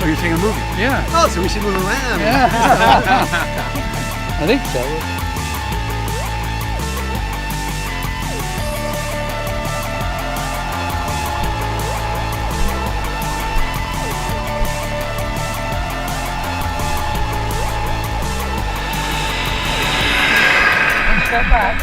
Oh, you're seeing a movie? Yeah. Oh, so we should move around. Yeah. I think so. One step back.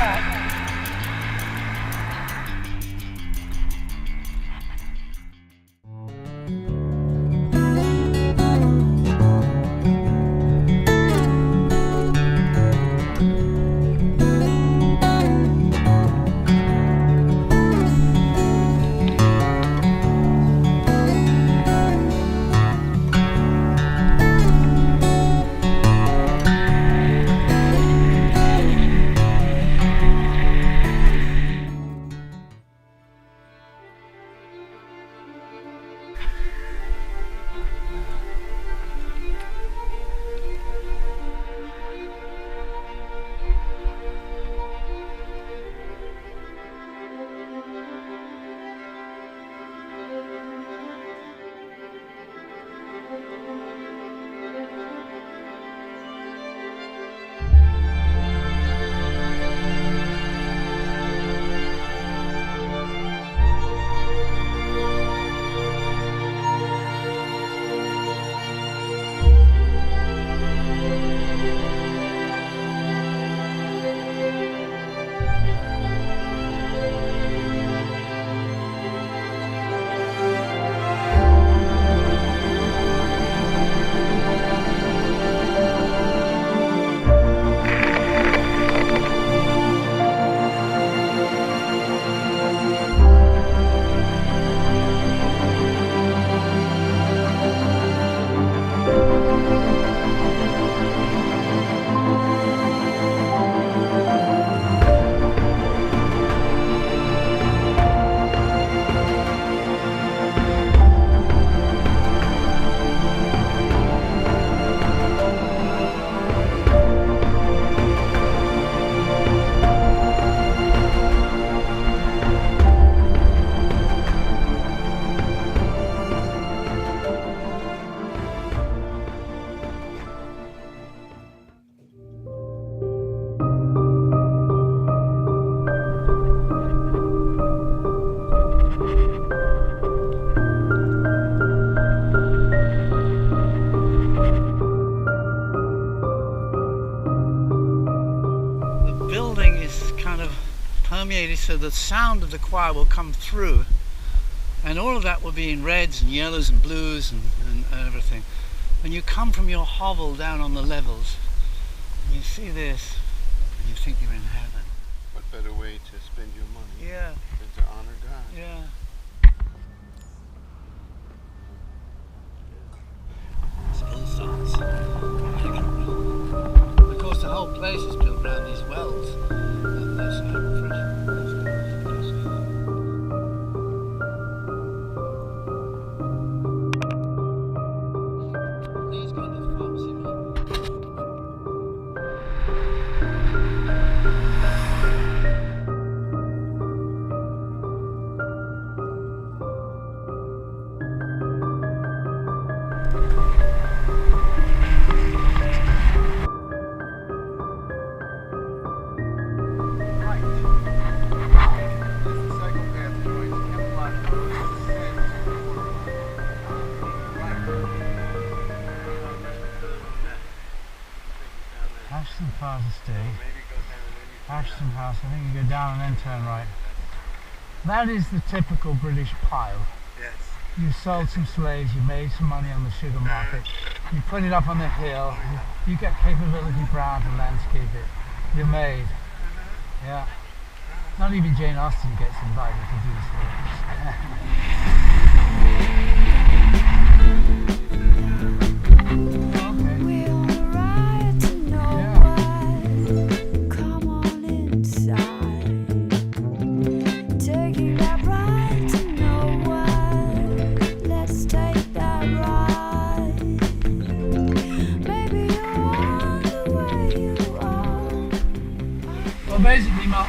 So the sound of the choir will come through, and all of that will be in reds and yellows and blues and everything. When you come from your hovel down on the levels and you see this and you think you're in heaven. What better way to spend your money Yeah. than to honor God? Yeah. It's hillsides. Of course the whole place is built around these wells. And they're so refreshing. Ashton Plaza Estate, Ashton House, I think you go down and then turn right. That is the typical British pile. Yes. You sold some slaves, you made some money on the sugar market, you put it up on the hill, you get capability brown to landscape it, you're made. Yeah. Not even Jane Austen gets invited to do so.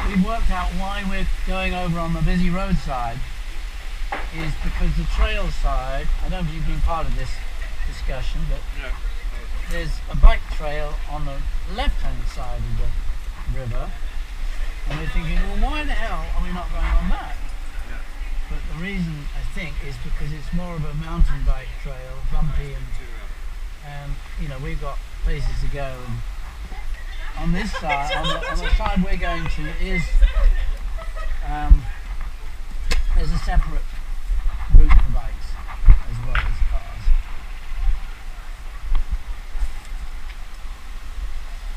we've worked out why we're going over on the busy roadside is because the trail side, I don't know if you've been part of this discussion, but there's a bike trail on the left-hand side of the river, and we're thinking, well, why the hell are we not going on that? But the reason, I think, is because it's more of a mountain bike trail, bumpy, and you know, we've got places to go. And on this side, on the side we're going to, is there's a separate route for bikes as well as cars.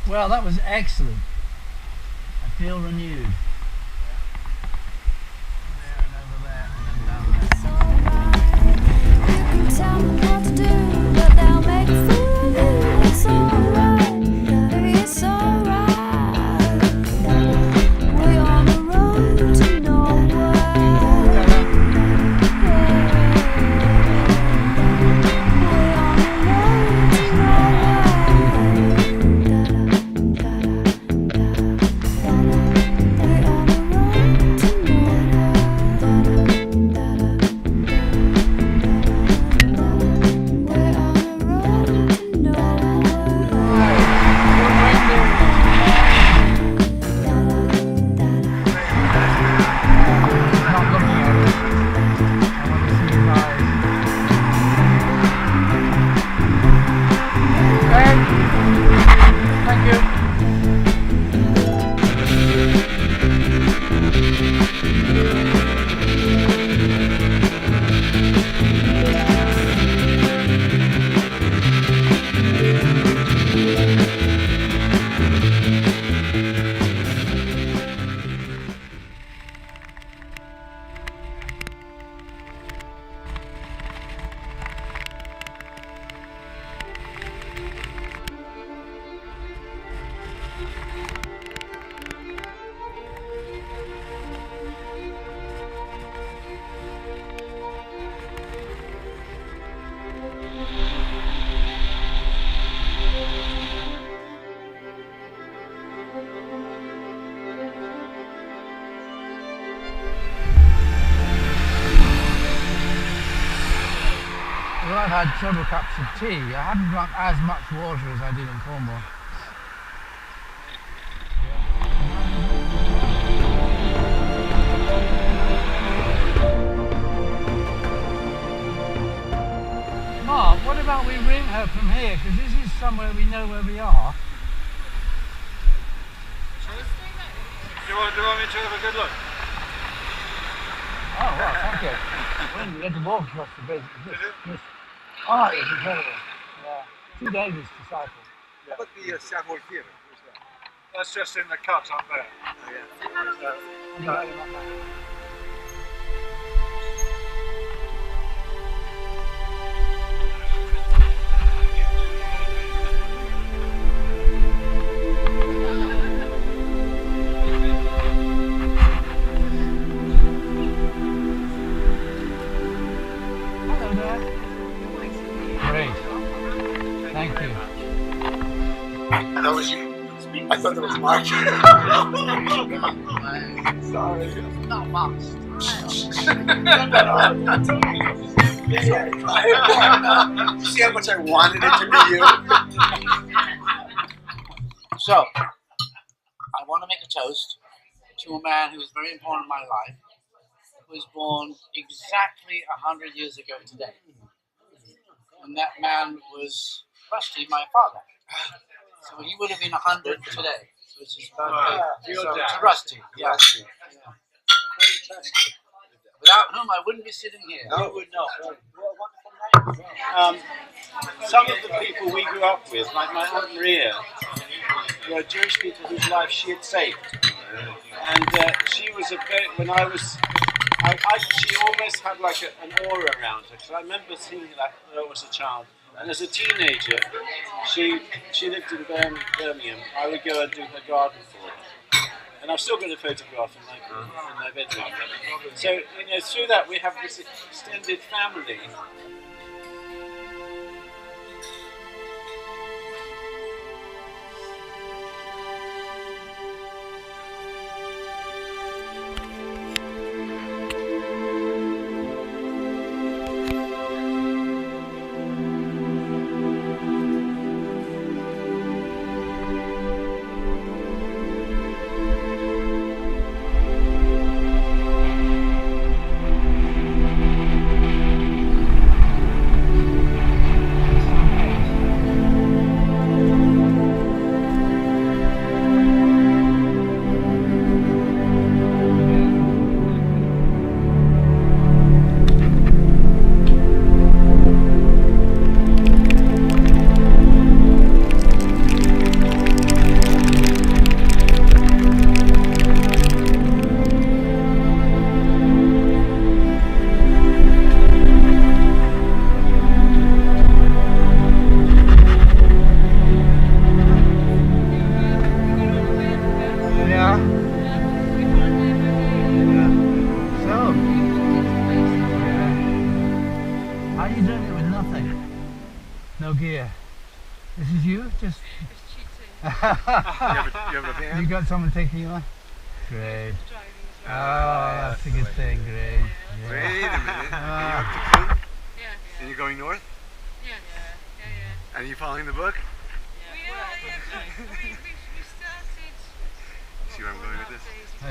Well, that was excellent. I feel renewed. There and over there and then down there. Tell me what to do, but they'll make a fool of you. It's alright, it's alright. We're on the road to nowhere. We're on the road to Well, I've had several cups of tea. I haven't drunk as much water as I did in Cornwall. Mark, what about we ring her from here? Because this is somewhere we know where we are. Do you want me to have a good look? Oh, well, thank you. We get to walk across the bridge. Oh, it's incredible. Yeah. 2 days to cycle. How about the Savoy Theatre? Where's that? That's just in the cut up there. Oh, yeah. Hello there. Great. Thank you. That was you. I thought that was Mark. Sorry. Not much. See how much I wanted it to be you? So, I want to make a toast to a man who was very important in my life, who was born exactly 100 years ago today. And that man was Rusty, my father. So he would have been 100 today. So it's his birthday. So to Rusty. Yeah. Without whom I wouldn't be sitting here. No, we would not. Some of the people we grew up with, like my Aunt Maria, were Jewish people whose life she had saved. And she was when I was, she always had like an aura around her. Because I remember seeing that when I was a child. And as a teenager, she lived in Birmingham. I would go and do her garden for her. And I've still got a photograph in my bedroom. So, you know, through that we have this extended family. No gear. This is you? Just. It's cheating. You have a van? You got someone taking you on? Great. Driving as Oh, well. that's a good thing. Great. Yeah. Wait a minute. Are you Ah. up to Clun? Yeah. And you're going north? Yes. Yeah. And are you following the book? We started. See where I'm going with this?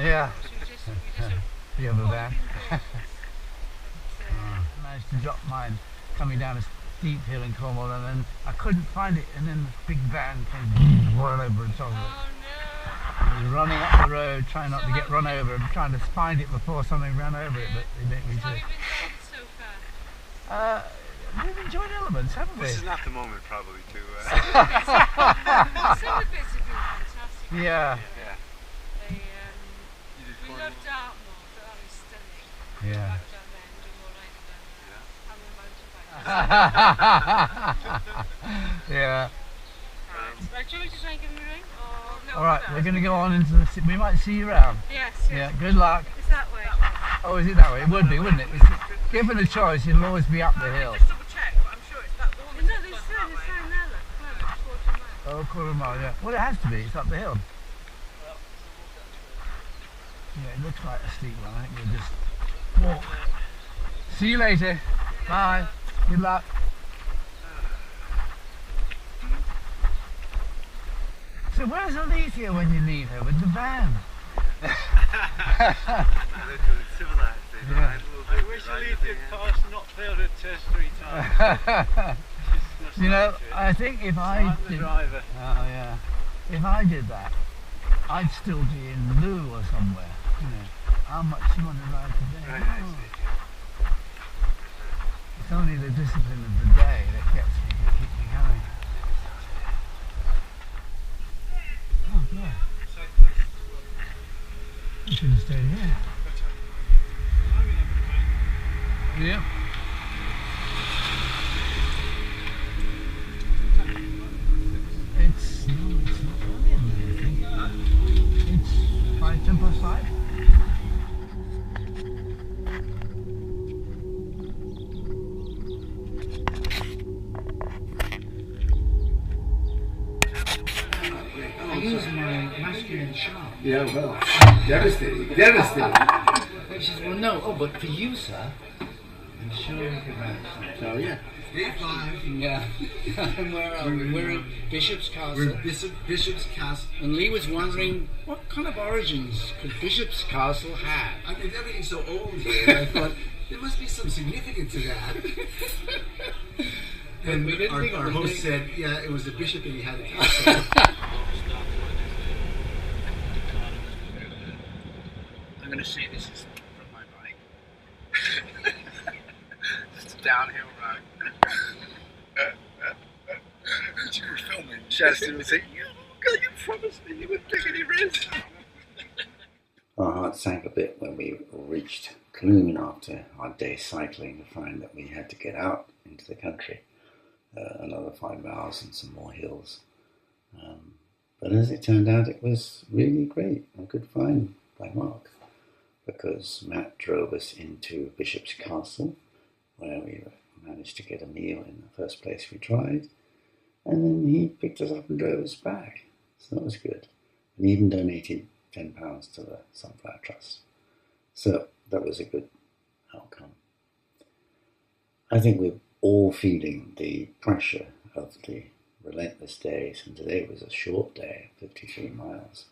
Yeah. We just You have a van? but, Managed to drop mine coming down a steep hill in Cornwall, and then I couldn't find it, and then the big van came right over the top of it. oh no. I was running up the road, trying not to get run over, and trying to find it before something ran over it, but it didn't reach How it. have you been doing so far? We've enjoyed Elements, haven't we? This is not the moment, probably, to. Some of the bits have been fantastic. Yeah. Yeah. They, You did we Cornwall. loved Dartmoor, but that was stunning. Yeah. Back down there and do more riding down there. I'm a mountain biker. Yeah. Right, do you want me to try and give him a ring? Or no? All right, we're going to go on into the. We might see you around. Yes. Yeah. Good luck. It's that way. Oh, is it that way? It would be, wouldn't it? Given a choice, it'll always be up the hill. Just double check, but I'm sure it's that one. No, there's sign there, look. Quarter mile. Oh, quarter mile, yeah. Well, it has to be. It's up the hill. Yeah, it looks like a steep one. I think we'll just walk. See you later. Bye. Good luck. So where's Alicia when you need her with the van? Civilized. Yeah. I wish Alicia passed not failed her test 3 times. You know, I think if I I'm the did, driver. oh yeah, if I did that, I'd still be in Loo or somewhere. You know, how much you want to ride today? Right, I Oh, see. it's only the discipline of the day that gets me to keep me going. Oh yeah, I should have stayed here. Yeah. It's not early in the day, I think. It's 5:10 past 5. I use my masculine charm. Yeah, well, devastating, devastating. She says, well, no. Oh, but for you, sir, I'm sure we could manage that. So yeah, Yeah. And where are we? We're at Bishop's Castle. we're Bishop's Castle. And Lee was wondering, what kind of origins could Bishop's Castle have? I mean, everything's so old here. I thought there must be some significance to that. And we didn't think it our was host big. said, yeah, it was the bishop and he had a castle. I'm going to say this is from my bike. Just a downhill ride. You were filming. Justin would say, you promised me you would take any risk. Our hearts sank a bit when we reached Clun after our day cycling to find that we had to get out into the country. Another 5 miles and some more hills. But as it turned out, it was really great. A good find by Mark, because Matt drove us into Bishop's Castle, where we managed to get a meal in the first place we tried, and then he picked us up and drove us back. So that was good. And he even donated £10 to the Sunflower Trust. So that was a good outcome. I think we're all feeling the pressure of the relentless days, and today was a short day, 53 miles.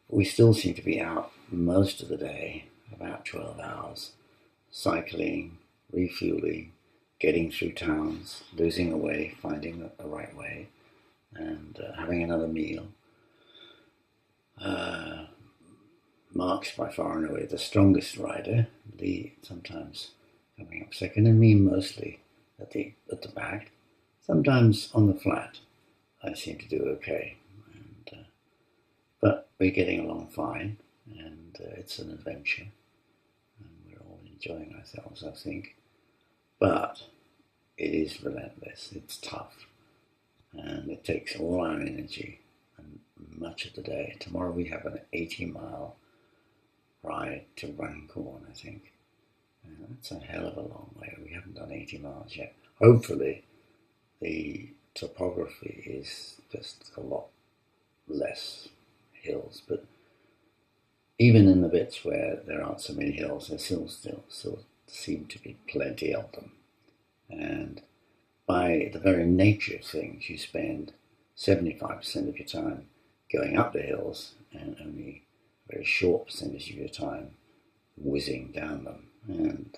We still seem to be out most of the day, about 12 hours, cycling, refueling, getting through towns, losing a way, finding the right way, and having another meal. Mark's by far and away the strongest rider, Lee sometimes coming up second, and me mostly at the back. Sometimes on the flat, I seem to do okay, but we're getting along fine, and it's an adventure, and we're all enjoying ourselves, I think. But it is relentless, it's tough, and it takes all our energy and much of the day. Tomorrow we have an 80-mile ride to Runcorn, I think. That's a hell of a long way. We haven't done 80 miles yet. Hopefully the topography is just a lot less hills, but even in the bits where there aren't so many hills, there still seem to be plenty of them. And by the very nature of things, you spend 75% of your time going up the hills and only a very short percentage of your time whizzing down them. And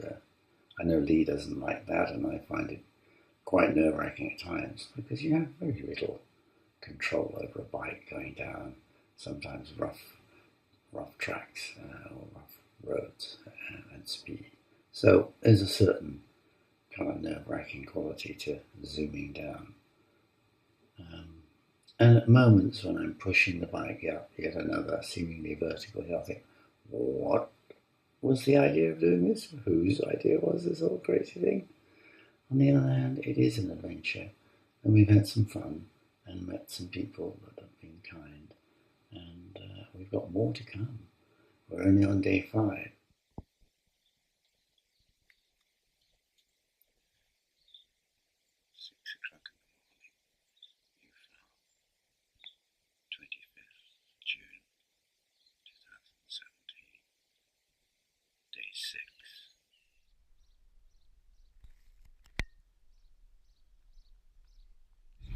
I know Lee doesn't like that, and I find it quite nerve-wracking at times because you have very little control over a bike going down sometimes rough tracks or rough roads at speed. So there's a certain kind of nerve-wracking quality to zooming down. And at moments when I'm pushing the bike up yet another seemingly vertical hill, I think, what was the idea of doing this? Whose idea was this whole crazy thing? On the other hand, it is an adventure, and we've had some fun and met some people that have been kind, and we've got more to come. We're only on day 5.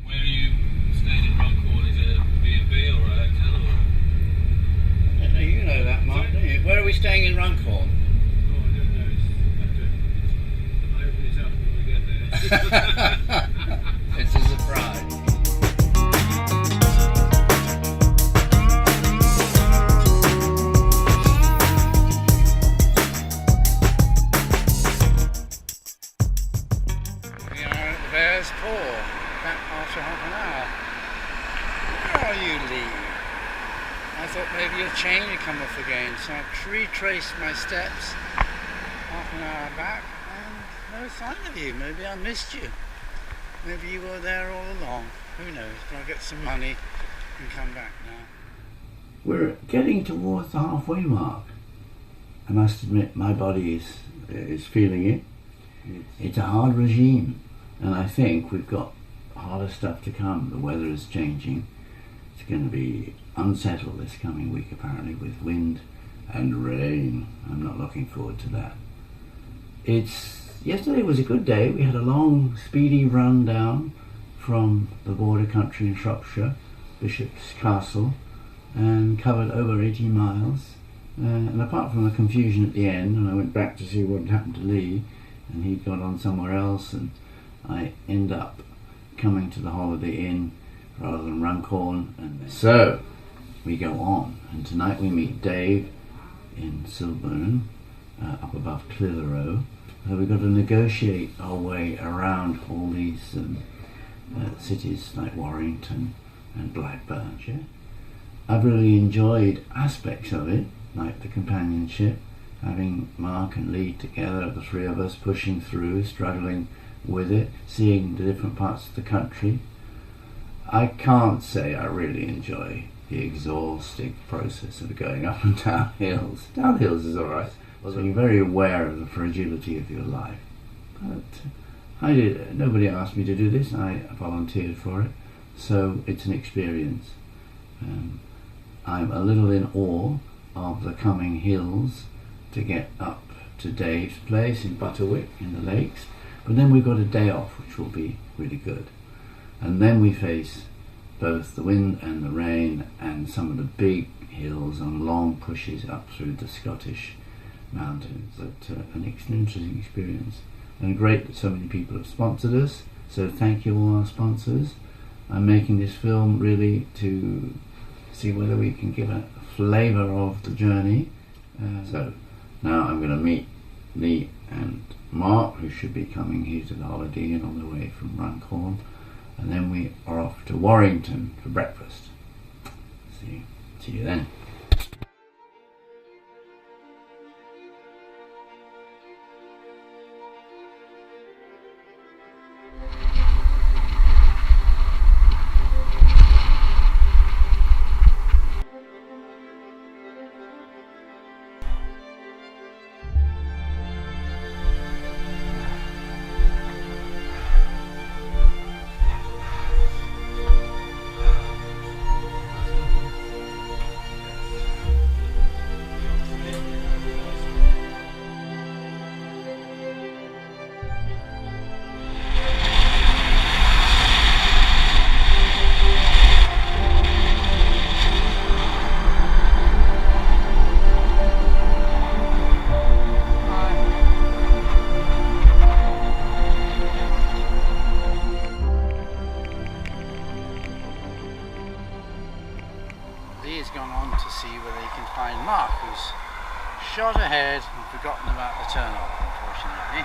Where are you staying in Runcorn? Is it a B&B or a hotel? Or? You know that, Mark, don't you? Where are we staying in Runcorn? Oh, I don't know. I open it up when we get there. It's a surprise. We are at the Bear's Paw, back after half an hour. Where are you, Lee? I thought maybe your chain had come off again, so I retraced my steps half an hour back, and no sign of you. Maybe I missed you. Maybe you were there all along. Who knows? But I'll get some money and come back now. We're getting towards the halfway mark. I must admit my body is feeling it. It's a hard regime, and I think we've got harder stuff to come. The weather is changing. It's going to be unsettled this coming week apparently, with wind and rain. I'm not looking forward to that. Yesterday was a good day. We had a long, speedy run down from the border country in Shropshire, Bishop's Castle, and covered over 80 miles. And apart from the confusion at the end, and I went back to see what had happened to Lee, and he'd gone on somewhere else, and I end up coming to the Holiday Inn rather than Runcorn. And so we go on, and tonight we meet Dave in Silburn, up above Clitheroe. So we've got to negotiate our way around all these cities like Warrington and Blackburn. Yeah? I've really enjoyed aspects of it, like the companionship, having Mark and Lee together, the three of us pushing through, struggling with it, seeing the different parts of the country. I can't say I really enjoy the exhausting process of going up and down hills. Down hills is alright, although you're very aware of the fragility of your life. But nobody asked me to do this, I volunteered for it, so it's an experience. I'm a little in awe of the coming hills to get up to Dave's place in Butterwick in the lakes, but then we've got a day off, which will be really good. And then we face both the wind and the rain and some of the big hills and long pushes up through the Scottish mountains. But an interesting experience, and great that so many people have sponsored us, so thank you all our sponsors. I'm making this film really to see whether we can give a flavour of the journey. So now I'm going to meet Lee and Mark, who should be coming here to the Holiday Inn on the way from Runcorn, and then we are off to Warrington for breakfast. See you then. has gone on to see whether he can find Mark, who's shot ahead and forgotten about the turn-off, unfortunately.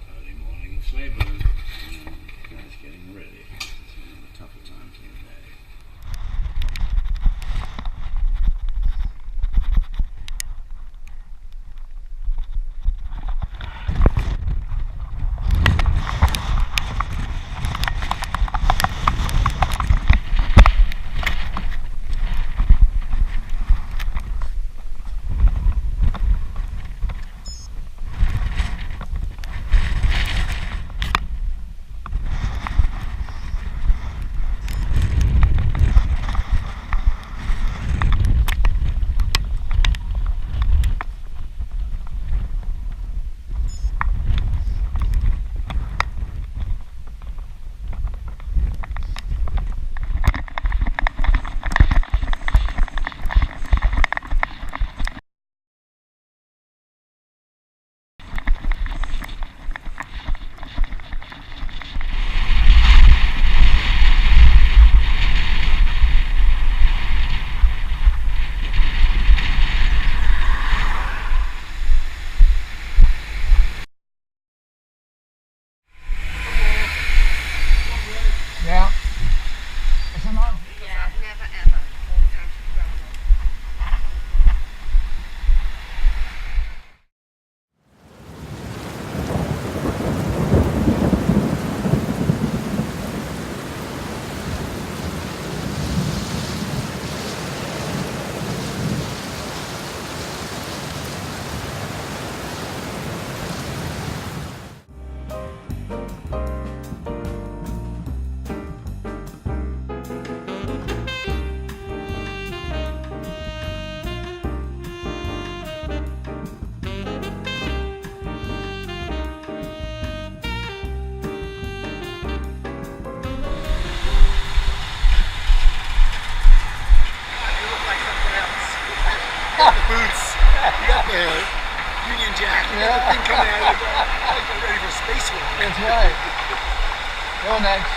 Early morning sleigh burn. Guys getting ready. It's one of the tougher times in the day. Yeah. It's an odd. Yeah, never ever. All the time she's grown up. Boots. You got the Union Jack. You got the thing coming out. You're ready for space war. That's right. You're next.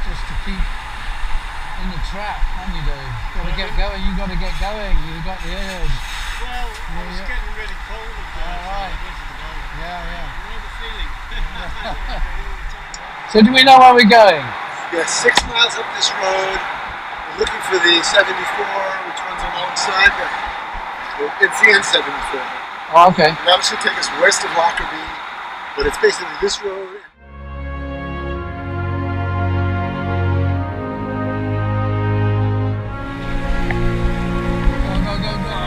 Just to keep in the trap, haven't you, Dave? Got to get going. You got to get going. You've got the urge. Well, I was getting really cold at first. All right. So I wanted to go. Yeah, yeah. You know the feeling. So do we know where we're going? Yeah, 6 miles up this road. We're looking for the 74, which runs alongside the. It's the N74. Oh, okay. That should take us west of Lockerbie, but it's basically this road. Go, go, go, go.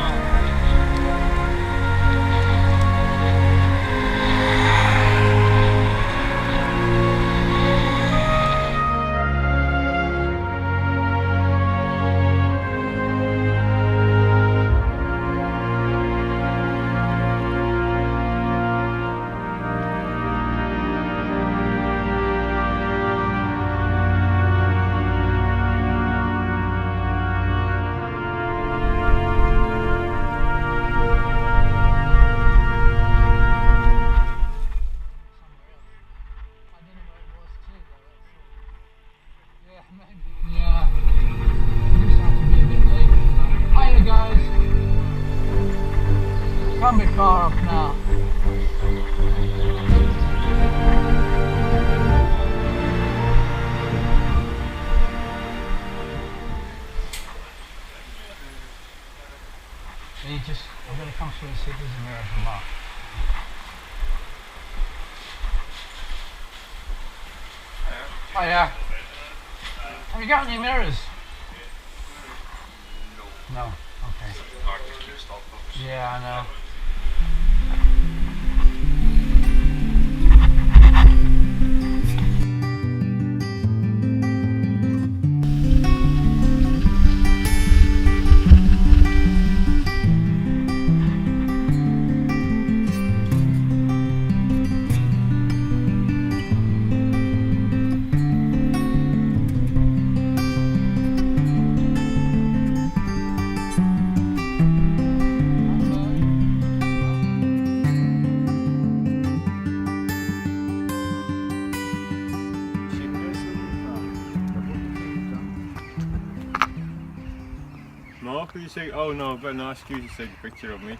Yeah. Looks like to be a bit late. Hiya guys. Can't be far off now. I'm going to come through and see if there's a mirror for Mark. Oh yeah. Have you got any mirrors? No. Okay. Yeah, I know. Just say, oh no, I've got an ask you to take a picture of me.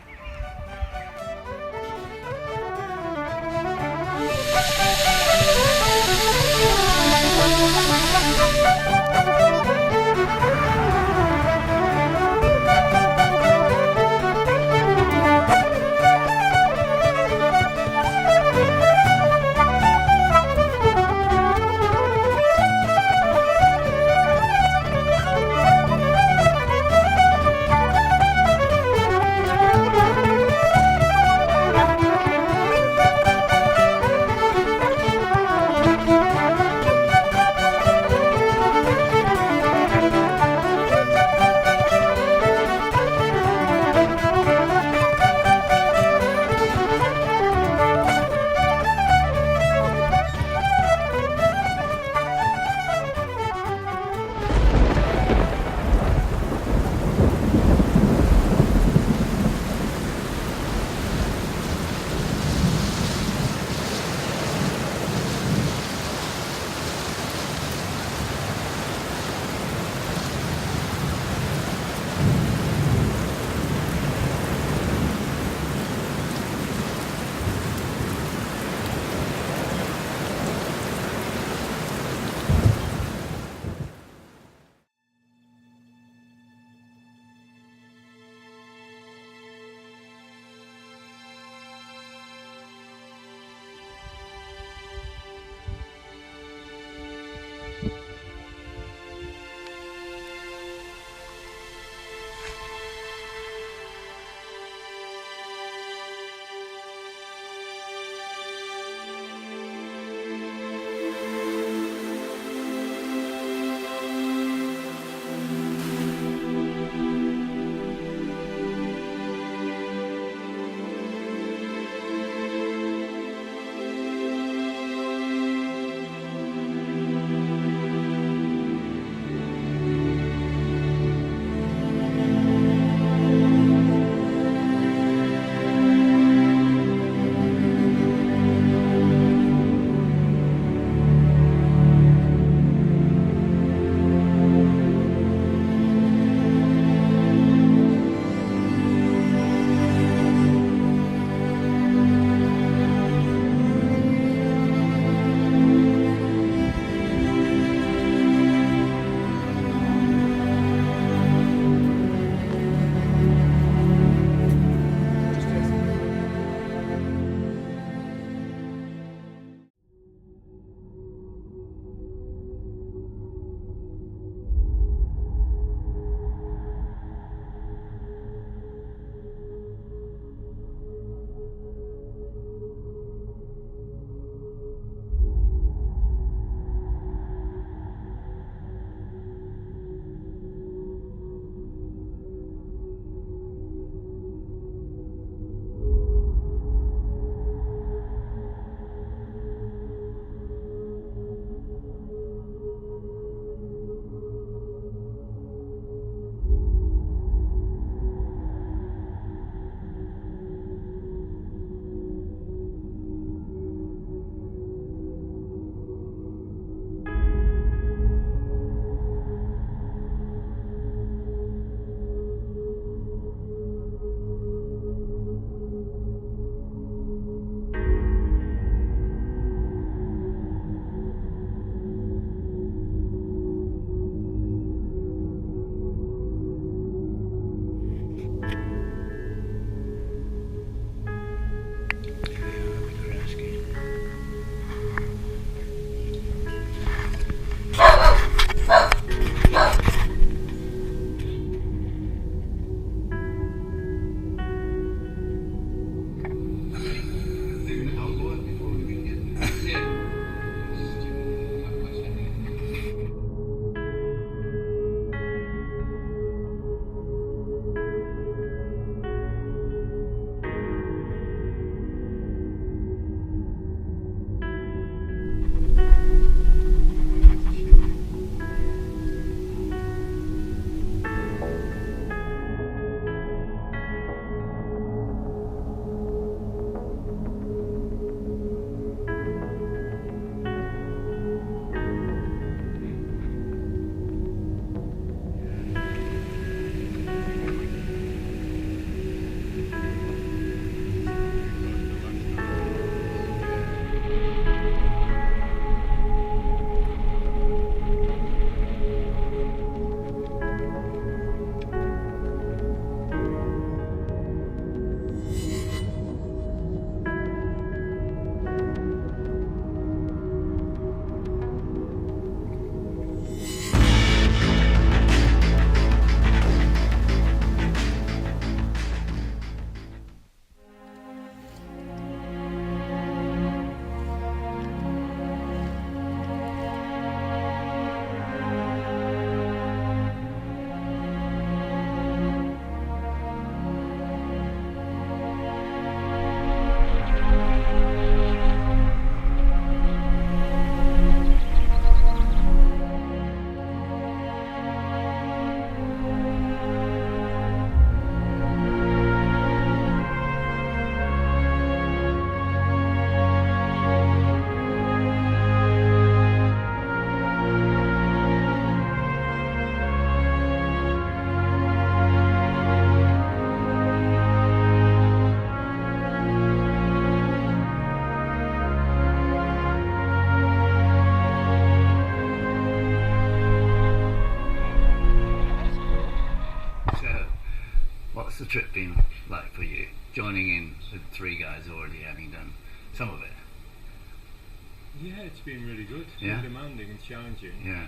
Yeah, it's been really good. Yeah. Demanding and challenging. Yeah.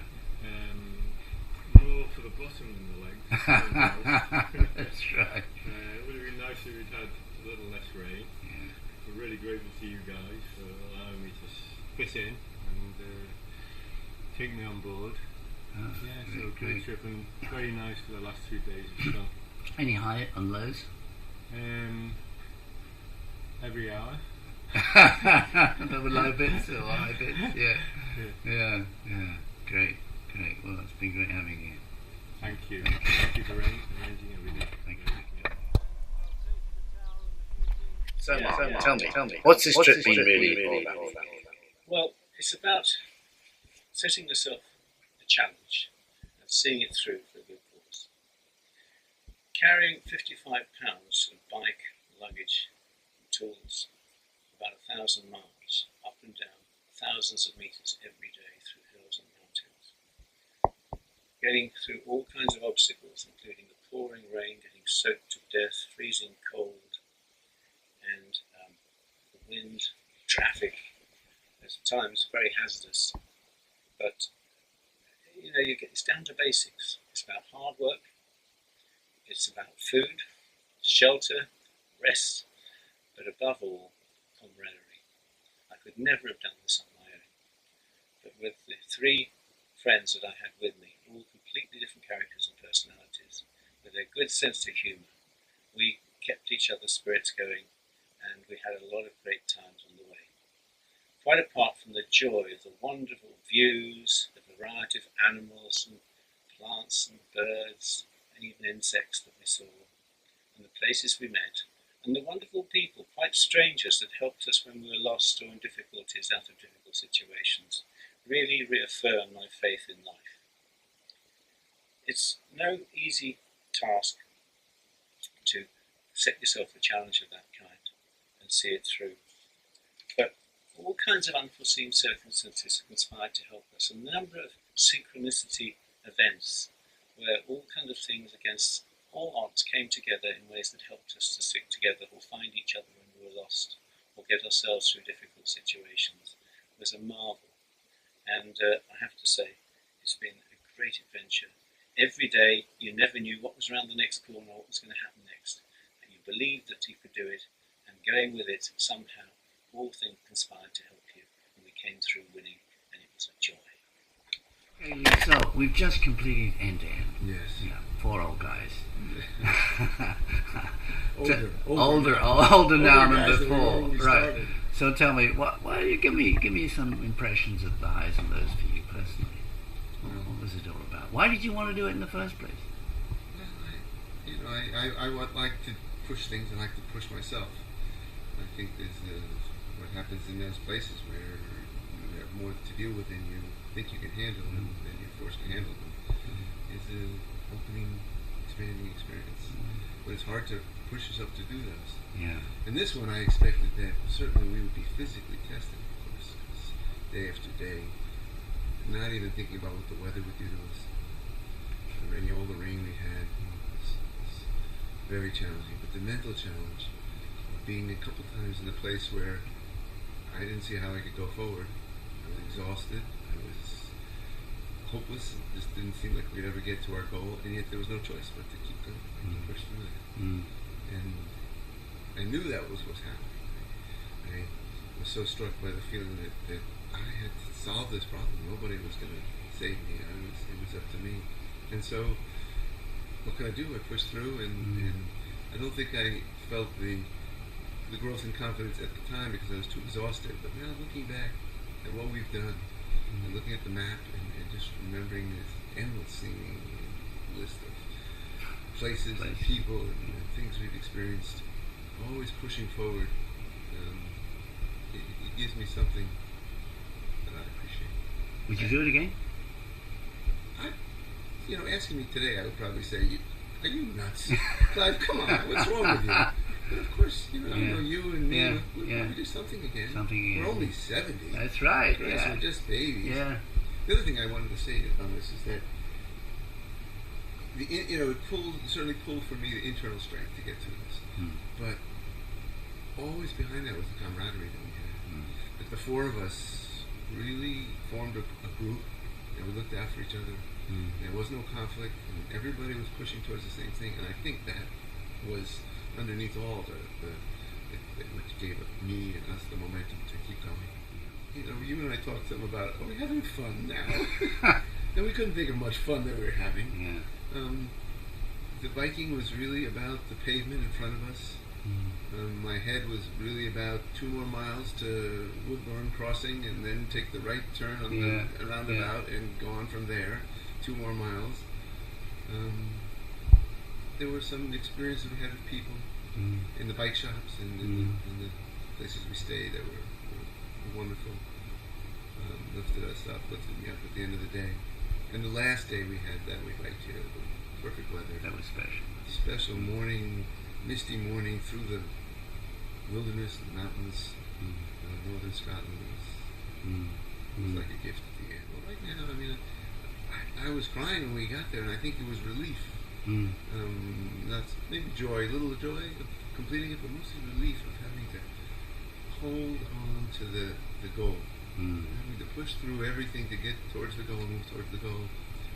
More for the bottom than the legs. That's right. It would have been nice if we'd had a little less rain. Yeah. We're really grateful to you guys for allowing me to fit in and take me on board. Oh, Yeah, very so a great. good trip and very nice for the last 2 days of sun. Any high and lows? Every hour. Another low bits or high bits? Yeah. Yeah. Yeah. Great. Great. Well, it's been great having you. Thank you. Thank you for arranging everything. Thank you. So, tell me, what's this trip been really all about? Well, it's about setting yourself a challenge and seeing it through for a good cause. Carrying 55 pounds of bike, luggage, and tools, about 1,000 miles, up and down, thousands of meters every day through hills and mountains. Getting through all kinds of obstacles, including the pouring rain, getting soaked to death, freezing cold, and the wind, traffic, at times very hazardous. But it's down to basics. It's about hard work. It's about food, shelter, rest, but above all, camaraderie. I could never have done this on my own. But with the 3 friends that I had with me, all completely different characters and personalities, with their good sense of humour, we kept each other's spirits going, and we had a lot of great times on the way. Quite apart from the joy of the wonderful views, the variety of animals and plants and birds, and even insects that we saw, and the places we met, and the wonderful people, quite strangers, that helped us when we were lost or in difficulties, out of difficult situations, really reaffirmed my faith in life. It's no easy task to set yourself a challenge of that kind and see it through. But all kinds of unforeseen circumstances conspired to help us. A number of synchronicity events where all kinds of things against all odds came together in ways that helped us to stick together or find each other when we were lost or get ourselves through difficult situations. It was a marvel. And I have to say, it's been a great adventure. Every day, you never knew what was around the next corner, what was going to happen next. And you believed that you could do it, and going with it, somehow, all things conspired to help you. And we came through winning, and it was a joy. Okay, so, we've just completed End2End. Yes. Yeah, 4 old guys. Older now than guys before. when we Right. started. So tell me, why do you give me some impressions of the highs and lows for you personally? What was it all about? Why did you want to do it in the first place? I would like to push things and like to push myself. I think there's what happens in those places where you have more to deal with than you think you can handle, and then you're forced to handle them. It's an opening, expanding experience. But it's hard to push yourself to do those. Yeah. And this one, I expected that certainly we would be physically tested, of course, 'cause day after day, not even thinking about what the weather would do to us. All the rain we had was very challenging. But the mental challenge of being a couple times in a place where I didn't see how I could go forward. I was exhausted. I was hopeless. It just didn't seem like we'd ever get to our goal, and yet there was no choice but to keep going and keep pushing through that. And I knew that was what's happening. I was so struck by the feeling that I had to solve this problem. Nobody was going to save me. It was up to me. And so, what could I do? I pushed through, and I don't think I felt the growth and confidence at the time because I was too exhausted. But now, looking back at what we've done, and looking at the map, and just remembering this endless seeming list of places and people and things we've experienced, always pushing forward, it gives me something that I appreciate. Would you do it again? Asking me today, I would probably say, "Are you nuts, Clive? Come on, what's wrong with you?" But of course, I know you and me. We'll probably do something again. We're only 70. That's right. Christ, we're just babies. Yeah. The other thing I wanted to say on this is that it certainly pulled for me the internal strength to get through this, but always behind that was the camaraderie that we had. Like the 4 of us really formed a group, and we looked after each other. There was no conflict, and everybody was pushing towards the same thing. And I think that was underneath all which gave me and us the momentum to keep going. You know, you and I talked something about, are we having fun now? And we couldn't think of much fun that we were having. Yeah. The biking was really about the pavement in front of us. My head was really about 2 more miles to Woodburn Crossing, and then take the right turn on the roundabout and go on from there. 2 more miles. There were some experiences we had with people in the bike shops and in the places we stayed that were wonderful. Lifted us up, lifted me up at the end of the day. And the last day we had that, we biked here, perfect weather. That was special. Special morning, misty morning through the wilderness, the mountains, northern Scotland. It was like a gift at the end. Well, right now, I mean, I was crying when we got there, and I think it was relief. Not maybe joy, a little joy of completing it, but mostly relief of having to hold on to the goal. Having to push through everything to get towards the goal, move towards the goal,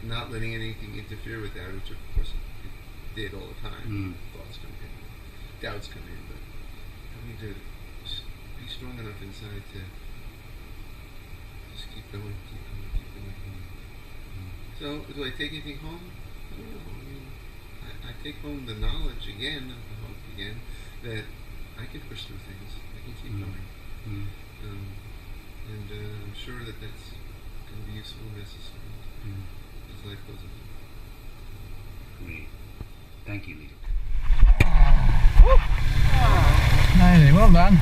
not letting anything interfere with that, which of course it did all the time. Thoughts come in, doubts come in, but having to be strong enough inside to just keep going, keep going. So, do I take anything home? I don't know. I mean, I take home the knowledge again, the hope again, that I can push through things. I can keep going. And I'm sure that that's going to be useful and necessary as life goes on. Great. Thank you, Leo. Amazing, well done.